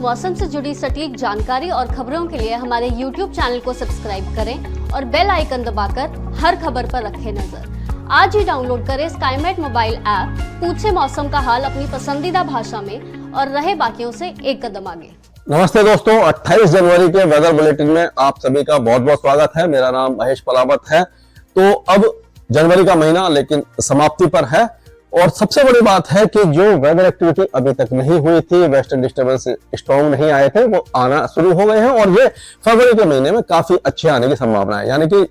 मौसम से जुड़ी सटीक जानकारी और खबरों के लिए हमारे YouTube चैनल को सब्सक्राइब करें और बेल आइकन दबाकर हर खबर पर रखें नजर। आज ही डाउनलोड करें स्काईमेट मोबाइल ऐप, पूछे मौसम का हाल अपनी पसंदीदा भाषा में और रहे बाकियों से एक कदम आगे। नमस्ते दोस्तों, 28 जनवरी के वेदर बुलेटिन में आप सभी का बहुत बहुत स्वागत है। मेरा नाम महेश पलावत है। तो अब जनवरी का महीना लेकिन समाप्ति पर है और सबसे बड़ी बात है कि जो वेदर एक्टिविटी अभी तक नहीं हुई थी, वेस्टर्न डिस्टर्बेंस स्ट्रॉन्ग नहीं आए थे, वो आना शुरू हो गए हैं और ये फरवरी के महीने में काफी अच्छे आने की संभावना है। यानी कि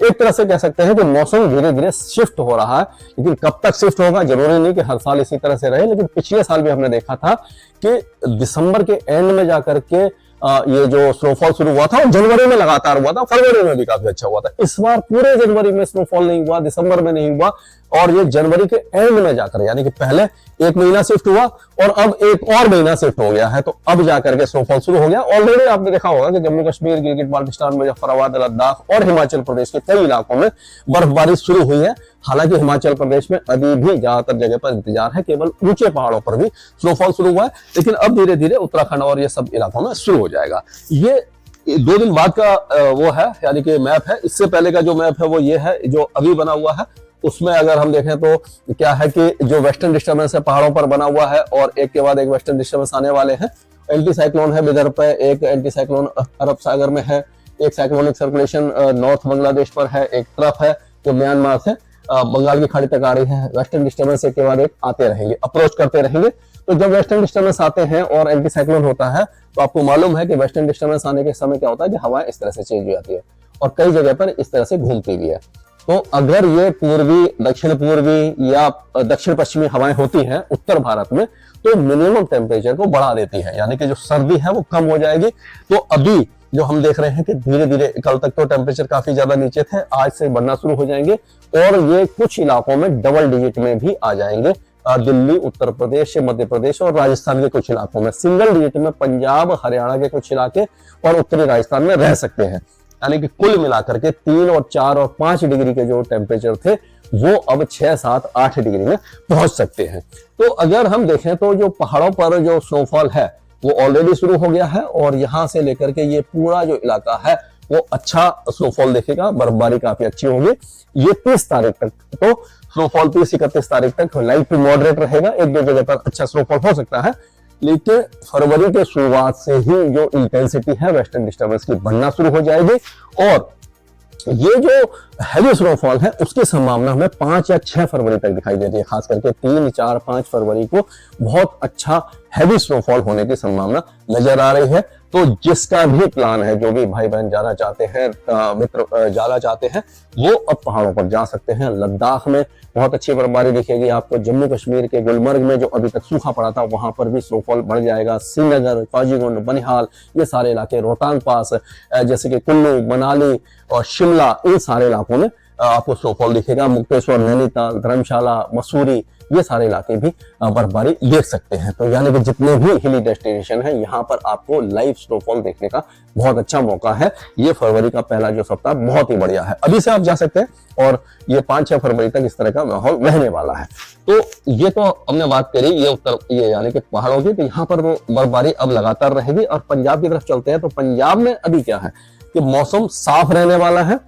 एक तरह से कह सकते हैं कि मौसम धीरे धीरे शिफ्ट हो रहा है, लेकिन कब तक शिफ्ट होगा जरूरी नहीं कि हर साल इसी तरह से रहे। लेकिन पिछले साल भी हमने देखा था कि दिसंबर के एंड में जाकर के ये जो स्नोफॉल शुरू हुआ था और जनवरी में लगातार हुआ था, फरवरी में भी काफी अच्छा हुआ था। इस बार पूरे जनवरी में स्नोफॉल नहीं हुआ, दिसंबर में नहीं हुआ और ये जनवरी के एंड में जाकर, यानी कि पहले एक महीना शिफ्ट हुआ और अब एक और महीना शिफ्ट हो गया है, तो अब जाकर के स्नोफॉल शुरू हो गया। ऑलरेडी आपने देखा होगा कि जम्मू कश्मीर, गिलगित बाल्टिस्तान, मुजफ्फराबाद, लद्दाख और हिमाचल प्रदेश के कई इलाकों में बर्फबारी शुरू हुई है। हालांकि हिमाचल प्रदेश में अभी भी ज्यादातर जगह पर इंतजार है, केवल ऊंचे पहाड़ों पर भी स्नोफॉल शुरू हुआ है, लेकिन अब धीरे धीरे उत्तराखंड और ये सब इलाकों में शुरू हो जाएगा। ये 2 दिन बाद का वो है, यानी कि मैप है। इससे पहले का जो मैप है वो ये है जो अभी बना हुआ है। उसमें अगर हम देखें तो क्या है कि जो वेस्टर्न डिस्टर्बेंस है पहाड़ों पर बना हुआ है और एक के बाद एक वेस्टर्न डिस्टर्बेंस आने वाले हैं। एंटी साइक्लोन है विदर्भ पे, एक एंटी साइक्लोन अरब सागर में है, एक साइक्लोनिक सर्कुलेशन नॉर्थ बांग्लादेश पर है, एक तरफ है जो म्यांमार से बंगाल की खाड़ी तक आ रही है। वेस्टर्न डिस्टर्बेंस एक के बाद एक आते रहेंगे, अप्रोच करते रहेंगे। तो जब वेस्टर्न डिस्टर्बेंस आते हैं और एंटी साइक्लोन होता है तो आपको मालूम है कि वेस्टर्न डिस्टर्बेंस आने के समय क्या होता है कि हवाएं इस तरह से चेंज हो जाती है और कई जगह पर इस तरह से घूमती भी है। तो अगर ये पूर्वी, दक्षिण पूर्वी या दक्षिण पश्चिमी हवाएं होती हैं उत्तर भारत में तो मिनिमम टेम्परेचर को बढ़ा देती है, यानी कि जो सर्दी है वो कम हो जाएगी। तो अभी जो हम देख रहे हैं कि धीरे धीरे कल तक तो टेम्परेचर काफी ज्यादा नीचे थे, आज से बढ़ना शुरू हो जाएंगे और ये कुछ इलाकों में डबल डिजिट में भी आ जाएंगे। दिल्ली, उत्तर प्रदेश, मध्य प्रदेश और राजस्थान के कुछ इलाकों में, सिंगल डिजिट में पंजाब, हरियाणा के कुछ इलाके और उत्तरी राजस्थान में रह सकते हैं। यानी कि कुल मिलाकर के 3 और 4 और 5 डिग्री के जो टेम्परेचर थे वो अब 6, 7, 8 डिग्री में पहुंच सकते हैं। तो अगर हम देखें तो जो पहाड़ों पर जो स्नोफॉल है वो ऑलरेडी शुरू हो गया है और यहां से लेकर के ये पूरा जो इलाका है वो अच्छा स्नोफॉल देखेगा, बर्फबारी काफी अच्छी होगी। ये 30 तारीख तक तो स्नोफॉल 30-31 तारीख तक लाइट टू मॉडरेट रहेगा। एक दो जगह पर अच्छा स्नोफॉल हो सकता है, लेकिन फरवरी के शुरुआत से ही जो इंटेंसिटी है वेस्टर्न डिस्टर्बेंस की बढ़ना शुरू हो जाएगी और ये जो हैवी स्नोफॉल है उसकी संभावना हमें 5 या 6 फरवरी तक दिखाई देती है। खास करके 3, 4, 5 फरवरी को बहुत अच्छा हैवी स्नोफॉल होने की संभावना नजर आ रही है। तो जिसका भी प्लान है, जो भी भाई बहन जाना चाहते हैं, मित्र जाना चाहते हैं, वो अब पहाड़ों पर जा सकते हैं। लद्दाख में बहुत अच्छी बर्फबारी दिखेगी आपको। जम्मू कश्मीर के गुलमर्ग में जो अभी तक सूखा पड़ा था वहां पर भी स्नोफॉल बढ़ जाएगा। श्रीनगर, काजीगुंड, बनिहाल, ये सारे इलाके, रोहतांग पास जैसे कि कुल्लू, मनाली और शिमला, इन सारे इलाकों में आपको स्नोफॉल दिखेगा। मुक्तेश्वर, नैनीताल, धर्मशाला, मसूरी, ये सारे इलाके भी बर्फबारी देख सकते हैं। तो यानी कि जितने भी हिली डेस्टिनेशन है यहाँ पर आपको लाइव स्नोफॉल देखने का बहुत अच्छा मौका है। ये फरवरी का पहला जो सप्ताह बहुत ही बढ़िया है, अभी से आप जा सकते हैं और ये 5-6 फरवरी तक इस तरह का माहौल रहने वाला है। तो ये तो हमने बात करी ये उत्तर, ये यानी कि पहाड़ों की, तो यहाँ पर वो बर्फबारी अब लगातार रहेगी। और पंजाब की तरफ चलते हैं तो पंजाब में अभी क्या है कि मौसम साफ रहने वाला है,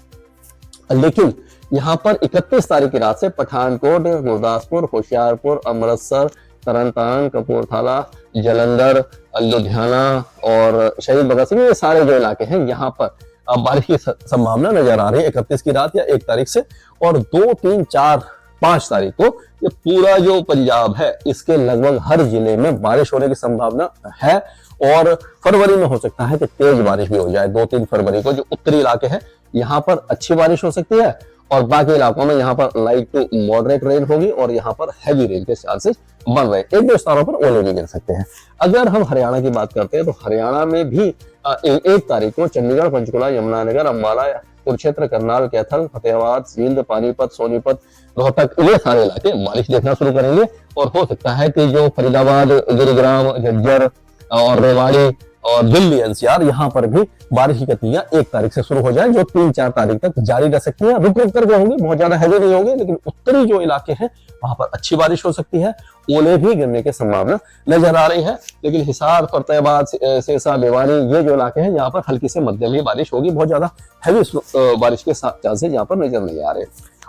लेकिन यहाँ पर 31 तारीख की रात से पठानकोट, गुरदासपुर, होशियारपुर, अमृतसर, तरनतारन, कपूरथला, जलंधर, लुधियाना और शहीद भगत सिंह, ये सारे जो इलाके हैं यहाँ पर बारिश की संभावना नजर आ रही है 31 की रात या 1 तारीख से। और 2, 3, 4, 5 तारीख को ये पूरा जो पंजाब है इसके लगभग हर जिले में बारिश होने की संभावना है और फरवरी में हो सकता है कि तेज बारिश भी हो जाए। 2-3 फरवरी को जो उत्तरी इलाके हैं यहाँ पर अच्छी बारिश हो सकती है और बाकी इलाकों में यहाँ पर लाइट टू मॉडरेट रेन होगी और यहाँ पर हैवी रेन के चांसेस बन रहे हैं। 1-2 स्थानों पर ओले भी गिर सकते हैं। अगर हम हरियाणा की बात करते हैं तो हरियाणा में भी 1 तारीख को चंडीगढ़, पंचकुला, यमुनानगर, अम्बाला, कुरुक्षेत्र, करनाल, कैथल, फतेहाबाद, जींद, पानीपत, सोनीपत, रोहतक, ये सारे इलाके बारिश देखना शुरू करेंगे और हो सकता है कि जो फरीदाबाद, गुरुग्राम, झज्जर और रेवाड़ी और दिल्ली एनसीआर, यहाँ पर भी बारिश की गतिविधियां 1 तारीख से शुरू हो जाए, जो 3-4 तारीख तक जारी रह सकती है। रुक रुक करके होंगी, बहुत ज्यादा हैवी नहीं होगी, लेकिन उत्तरी जो इलाके हैं वहां पर अच्छी बारिश हो सकती है। ओले भी गिरने की संभावना नजर आ रही है, लेकिन हिसार, फतेहाबाद, सिरसा, भिवानी, ये जो इलाके हैं यहाँ पर हल्की से मध्यम ही बारिश होगी। बहुत ज्यादा हैवी बारिश के चांसेस यहाँ पर नजर नहीं आ रहे।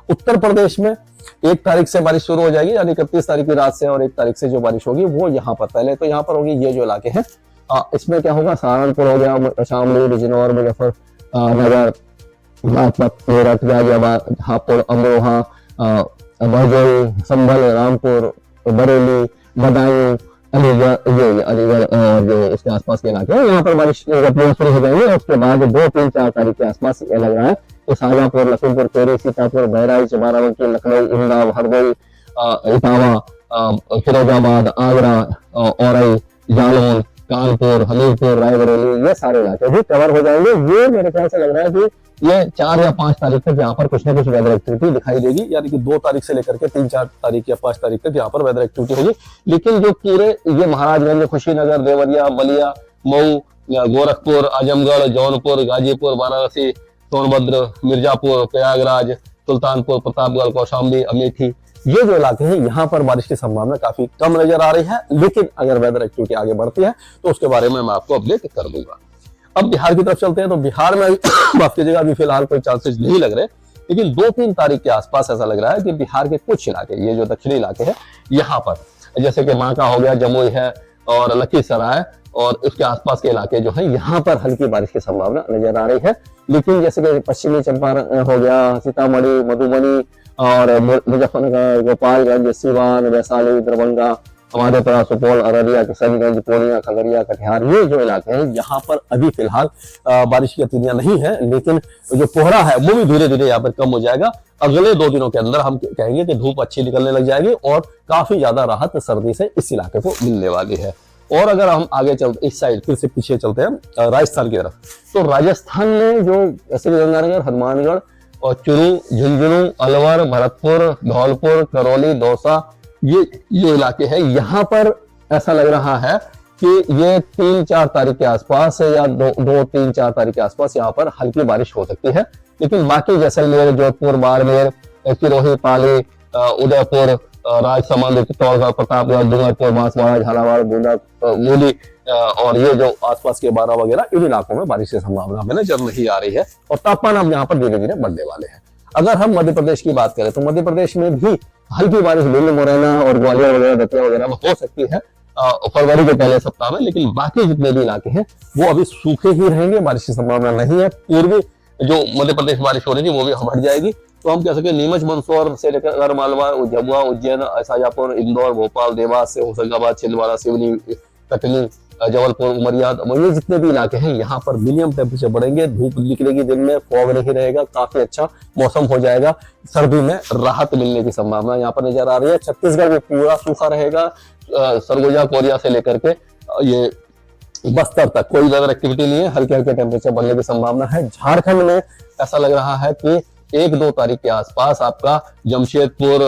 उत्तर प्रदेश में 1 तारीख से बारिश शुरू हो जाएगी, यानी 31 तारीख की रात से, और 1 तारीख से जो बारिश होगी वो यहाँ पर पहले तो यहाँ पर होगी ये जो इलाके हैं। इसमें क्या होगा, सहारनपुर हो गया, शामली, बिजनौर, मुजफ्फरनगर, बागपत, मेरठ, गाजियाबाद, हापुड़, अमरोहा, बहरौल, संभल, रामपुर, बरेली, बदायूं, अलीगढ़ और जो इसके आसपास के इलाके हैं, यहाँ पर बारिश शुरू हो जाएंगे। और उसके बाद 2-3-4 तारीख के आसपास ये लग रहा है तो शाहजहांपुर, लखीमपुर खीरी, सीतापुर, बहराइच, बाराबंकी, लखनऊ, उन्नाव, हरदोई, इटावा, फिरोजाबाद, आगरा, औरई, जालौन, कानपुर, हमीरपुर, रायबरेली, ये सारे इलाके भी कवर हो जाएंगे। ये मेरे ख्याल से लग रहा है कि ये 4 या 5 तारीख तक यहाँ पर कुछ ना कुछ वेदर एक्टिविटी दिखाई देगी, यानी कि 2 तारीख से लेकर के 3-4 तारीख या 5 तारीख तक यहाँ पर वेदर एक्टिविटी होगी। लेकिन जो पूरे ये महाराजगंज, खुशीनगर, देवरिया, बलिया, मऊ, गोरखपुर, आजमगढ़, जौनपुर, गाजीपुर, वाराणसी, सोनभद्र, मिर्जापुर, प्रयागराज, सुल्तानपुर, प्रतापगढ़, कौशाम्बी, अमेठी, ये जो इलाके हैं यहाँ पर बारिश की संभावना काफी कम नजर आ रही है। लेकिन अगर वेदर एक्टिविटी आगे बढ़ती है तो उसके बारे में मैं आपको अपडेट कर दूंगा। अब बिहार की तरफ चलते हैं, तो बिहार में माफ कीजिएगा, अभी फिलहाल कोई चांसेस नहीं लग रहे, लेकिन 2-3 तारीख के आसपास ऐसा लग रहा है कि बिहार के कुछ इलाके, ये जो दक्षिणी इलाके हैं यहाँ पर, जैसे कि बांका हो गया, जमुई है और लखीसराय और उसके आसपास के इलाके जो है, यहाँ पर हल्की बारिश की संभावना नजर आ रही है। लेकिन जैसे कि पश्चिमी चंपारण हो गया, सीतामढ़ी, मधुबनी और मुजफ्फरनगर, गोपालगंज, सिवान, वैशाली, दरभंगा, हमारे सुपौल, अररिया, किशनगंज, पूर्णिया, खगड़िया, कटिहार, ये जो इलाके हैं यहाँ पर अभी फिलहाल बारिश की गतिविधियां नहीं है, लेकिन जो कोहरा है वो भी धीरे धीरे यहाँ पर कम हो जाएगा। अगले 2 दिनों के अंदर हम कहेंगे कि धूप अच्छी निकलने लग जाएगी और काफी ज्यादा राहत सर्दी से इस इलाके को मिलने वाली है। और अगर हम आगे चलते, इस साइड फिर से पीछे चलते हैं राजस्थान की तरफ, तो राजस्थान में जो श्रीगंगानगर, हनुमानगढ़ और चुरू, झुंझुनू, अलवर, भरतपुर, धौलपुर, करौली, दौसा, ये इलाके हैं, यहाँ पर ऐसा लग रहा है कि ये 3-4 तारीख के आसपास या 2-3-4 तारीख के आसपास यहाँ पर हल्की बारिश हो सकती है। लेकिन बाकी जैसलमेर, जोधपुर, बाड़मेर, सिरोही, पाली, उदयपुर, राजसमंद, चित्तौड़गढ़, प्रतापगढ़, डूंगरपुर, बांसवाड़ा, झालावाड़, मूली और ये जो आसपास के 12 वगैरह, इन इलाकों में बारिश की संभावना हमें नजर नहीं आ रही है और तापमान अब यहाँ पर धीरे धीरे बढ़ने वाले हैं। अगर हम मध्य प्रदेश की बात करें तो मध्य प्रदेश में भी हल्की बारिश भिंड, मुरैना और ग्वालियर वगैरह, दतिया वगैरह में हो सकती है फरवरी के पहले सप्ताह में। लेकिन बाकी जितने भी इलाके हैं वो अभी सूखे ही रहेंगे, बारिश की संभावना नहीं है। पूर्वी जो मध्य प्रदेश बारिश हो रही थी वो भी हट जाएगी। तो हम कह सकते नीमच, मंदसौर से लेकर मालवा, झबुआ, उज्जैन, शाजापुर, इंदौर, भोपाल, देवास से होशंगाबाद, छिंदवाड़ा, सिवनी, कटनी, जबलपुर, उमरिया, ये जितने भी इलाके हैं यहाँ पर मिनिमम टेम्परेचर बढ़ेंगे, धूप निकलेगी दिन में, फॉग नहीं रहेगा, काफी अच्छा मौसम हो जाएगा, सर्दी में राहत मिलने की संभावना यहाँ पर नजर आ रही है। छत्तीसगढ़ में पूरा सूखा रहेगा, सरगुजा, कोरिया से लेकर के ये बस्तर तक कोई वेदर एक्टिविटी नहीं है, हल्के हल्के टेम्परेचर बढ़ने की संभावना है। झारखंड में ऐसा लग रहा है कि 1-2 तारीख के आसपास आपका जमशेदपुर,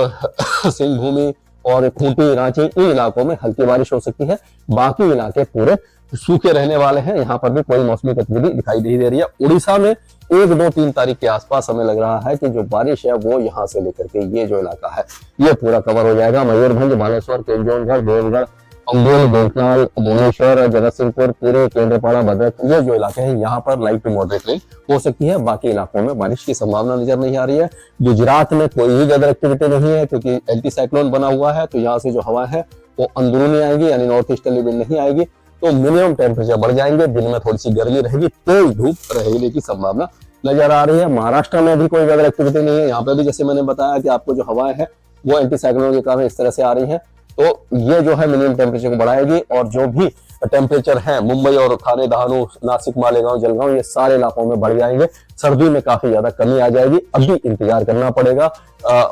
सिंहभूमि और खूंटी, रांची, इन इलाकों में हल्की बारिश हो सकती है। बाकी इलाके पूरे सूखे रहने वाले हैं, यहाँ पर भी कोई मौसमी गतिविधि दिखाई नहीं दे रही है। उड़ीसा में 1-2-3 तारीख के आसपास हमें लग रहा है कि जो बारिश है वो यहाँ से लेकर के ये जो इलाका है ये पूरा कवर हो जाएगा। मयूरभंज, बालेश्वर, केंद्रगढ़, देवगढ़, अंगुल, भोपाल, भुवनेश्वर, जगतसिंहपुर, पूरे केंद्रपाड़ा, भद्रक, ये जो इलाके हैं यहाँ पर लाइट टू मॉडरेट रेन हो सकती है। बाकी इलाकों में बारिश की संभावना नजर नहीं आ रही है। गुजरात में कोई भी वेदर एक्टिविटी नहीं है क्योंकि एंटी साइक्लोन बना हुआ है, तो यहाँ से जो हवा है वो अंदरूनी आएगी, यानी नॉर्थ ईस्टर्ली विंड नहीं आएगी, तो मिनिमम टेम्परेचर बढ़ जाएंगे, दिन में थोड़ी सी गर्मी रहेगी, तेज धूप रहने की संभावना नजर आ रही है। महाराष्ट्र में भी कोई वेदर एक्टिविटी नहीं है, यहाँ पे भी जैसे मैंने बताया कि आपको जो हवाएं है वो एंटी साइक्लोन के कारण इस तरह से आ रही है, तो ये जो है मिनिमम टेम्परेचर को बढ़ाएगी। और जो भी टेम्परेचर है मुंबई और थाने, दहानू, नासिक, मालेगांव, जलगांव, ये सारे इलाकों में बढ़ जाएंगे, सर्दी में काफी ज्यादा कमी आ जाएगी। अभी इंतजार करना पड़ेगा,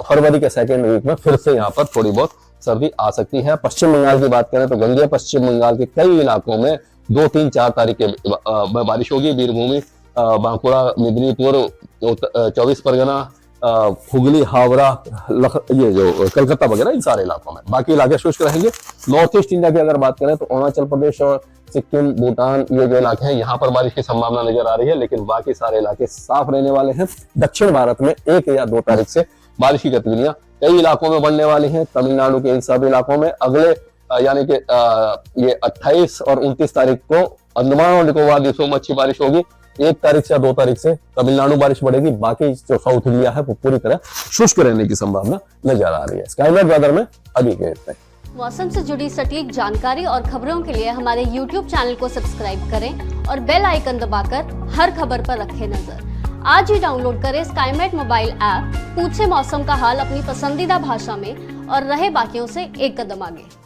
फरवरी के 2nd वीक में फिर से यहाँ पर थोड़ी बहुत सर्दी आ सकती है। पश्चिम बंगाल की बात करें तो गंगे पश्चिम बंगाल के कई इलाकों में 2-3-4 तारीख के बारिश होगी। वीरभूमि, बांकुड़ा, मेदिनीपुर, 24 परगना, हुगली, हावड़ा, ये जो कलकत्ता वगैरह इन सारे इलाकों में। बाकी इलाके शुष्क रहेंगे। नॉर्थ ईस्ट इंडिया की अगर बात करें तो अरुणाचल प्रदेश और सिक्किम, भूटान, ये जो इलाके हैं यहाँ पर बारिश की संभावना नजर आ रही है, लेकिन बाकी सारे इलाके साफ रहने वाले हैं। दक्षिण भारत में 1 या 2 तारीख से बारिश की गतिविधियां कई इलाकों में बढ़ने वाली हैं। तमिलनाडु के इन सभी इलाकों में अगले यानी कि ये 28 और 29 तारीख को अंडमान और निकोबार द्वीपों में अच्छी बारिश होगी। 1 तारीख से या 2 तारीख से तमिलनाडु बारिश बढ़ेगी। बाकी जो साउथ इंडिया है वो पूरी तरह शुष्क रहने की संभावना नजर आ रही है। स्काईमेट वेदर में अभी के इतने। मौसम से जुड़ी सटीक जानकारी और खबरों के लिए हमारे YouTube चैनल को सब्सक्राइब करें और बेल आइकन दबाकर हर खबर पर रखें नजर। आज ही डाउनलोड करें स्काईमेट मोबाइल ऐप, पूछे मौसम का हाल अपनी पसंदीदा भाषा में और रहे बाकियों से एक कदम आगे।